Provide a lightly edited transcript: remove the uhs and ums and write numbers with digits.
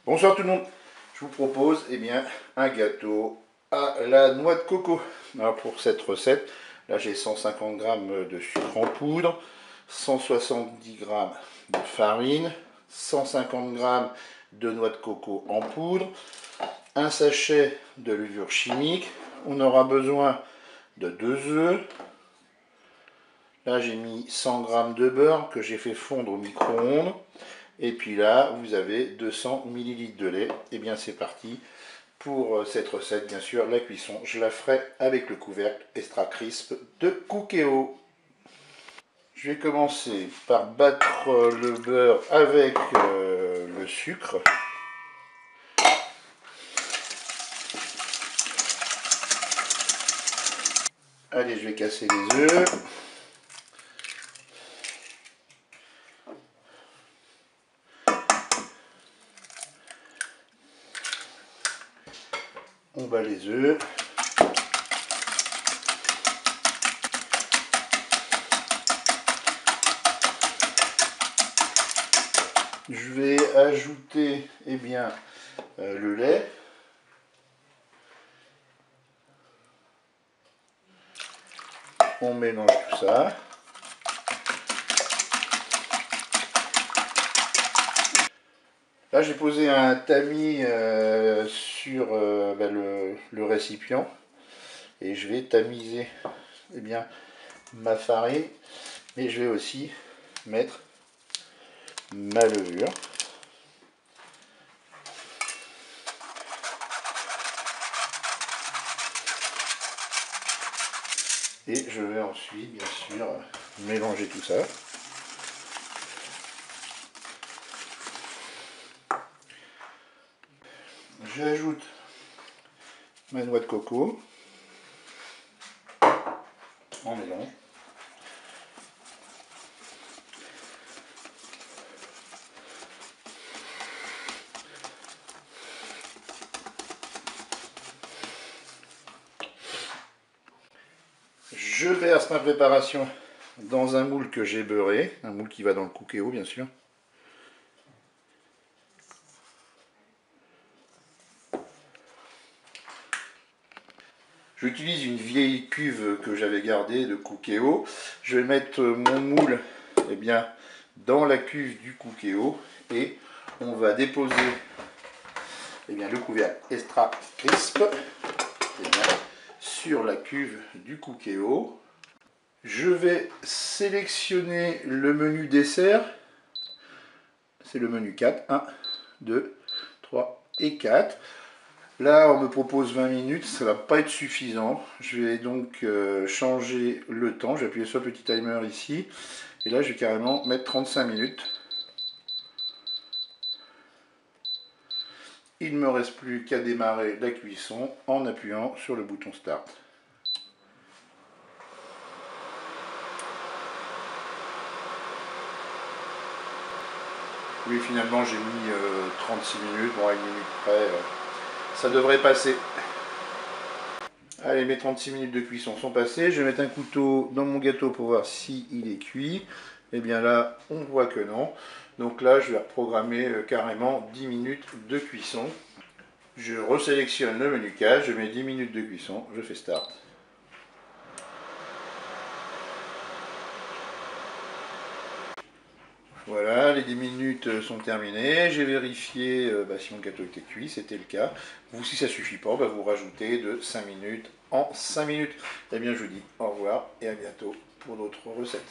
Bonsoir tout le monde, je vous propose un gâteau à la noix de coco. Alors pour cette recette, là j'ai 150 g de sucre en poudre, 170 g de farine, 150 g de noix de coco en poudre, un sachet de levure chimique. On aura besoin de 2 œufs. Là j'ai mis 100 g de beurre que j'ai fait fondre au micro-ondes. Et puis là, vous avez 200 ml de lait. Et bien c'est parti pour cette recette. Bien sûr, la cuisson, je la ferai avec le couvercle Extra Crisp de Cookéo. Je vais commencer par battre le beurre avec le sucre. Allez, je vais casser les œufs. On bat les œufs. Je vais ajouter le lait. On mélange tout ça. Là j'ai posé un tamis sur le récipient et je vais tamiser ma farine, mais je vais aussi mettre ma levure. Et je vais ensuite bien sûr mélanger tout ça. J'ajoute ma noix de coco, on mélange. Je verse ma préparation dans un moule que j'ai beurré, un moule qui va dans le Cookéo bien sûr. J'utilise une vieille cuve que j'avais gardée de Cookéo. Je vais mettre mon moule dans la cuve du Cookéo et on va déposer le couvercle Extra Crisp sur la cuve du Cookéo. Je vais sélectionner le menu dessert. C'est le menu 4. 1, 2, 3 et 4. Là, on me propose 20 minutes, ça ne va pas être suffisant. Je vais donc changer le temps. Je vais appuyer sur le petit timer ici. Et là, je vais carrément mettre 35 minutes. Il ne me reste plus qu'à démarrer la cuisson en appuyant sur le bouton Start. Oui, finalement, j'ai mis 36 minutes. Bon, à une minute près, ça devrait passer. Allez, mes 36 minutes de cuisson sont passées. Je vais mettre un couteau dans mon gâteau pour voir s'il est cuit. Et bien là, on voit que non. Donc là, je vais reprogrammer carrément 10 minutes de cuisson. Je resélectionne le menu 4, je mets 10 minutes de cuisson, je fais Start. Voilà, les 10 minutes sont terminées. J'ai vérifié si mon gâteau était cuit, c'était le cas. Vous, si ça ne suffit pas, vous rajoutez de 5 minutes en 5 minutes. Eh bien, je vous dis au revoir et à bientôt pour d'autres recettes.